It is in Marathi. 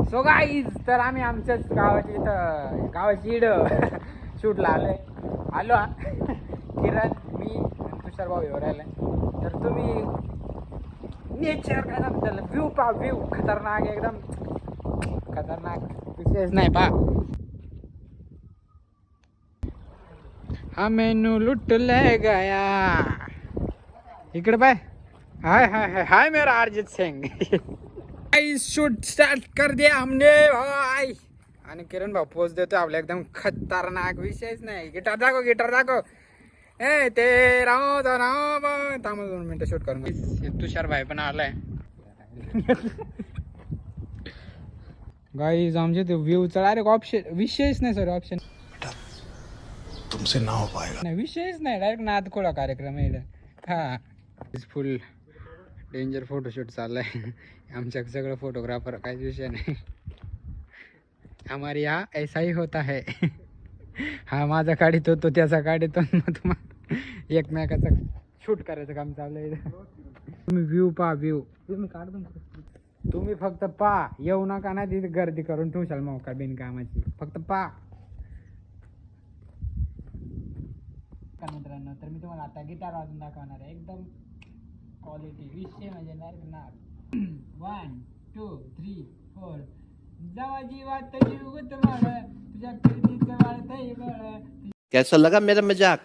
सो गाईज, तर आम्ही आमच्याच गावाची गावाची इड शूटला आलो किरण, मी आणि तुषार भाऊ येऊ राहिलाय. तर तुम्ही नेचर काय ना त्याला व्ह्यू पा, व्ह्यू खतरनाक, एकदम खतरनाक, विशेष नाही पा. हा मेनू लुट ले गया. इकडे बाय. हाय हाय हाय हाय मेरा अरिजीत सिंग. शूट स्टार्ट कर दिया हमने भाई. आणि किरण भाऊ पोच देतो आपल्या, एकदम खतरनाक, विषयच नाही. गिटार दाखव, गिटार दाखव. ए ते राहो तो राहो. थांबा 2 मिनिटं शूट करून. तुषार भाई पण आलाय. गाईज आमचे ते व्ह्यू डायरेक्ट ऑप्शन, विषयच नाही सर, ऑप्शन तुमसे ना हो पाएगा. नाही, विषयच नाही, डायरेक्ट नादखोळा कार्यक्रम आहे. हा, फुल डेंजर फोटोशूट चाललाय. आमच्या सगळं फोटोग्राफर, काहीच विषय नाही. हमारे यहाँ ऐसा ही होता है. हा माझा काढितो, तो त्याचा काढितो, मग तुम्हाला एकमेकाचं शूट करायचं काम चाललंय. तुम्ही व्ह्यू पहा, व्ह्यू तुम्ही काढतो, तुम्ही फक्त पहा. येऊ नका ना तिथे गर्दी करून ठेवशाल मौका बिनकामाची. फक्त पहा मित्रांनो. तर मी तुम्हाला आता गिटार वाजून दाखवणार आहे. एकदम क्वालिटी, विषय म्हणजे ना. 1 2 3 4. जवा जीवात जीवत वाळ, तुझ्या फिरतीचं वाळतंय बळ. कैसा लगा मेरा मजाक?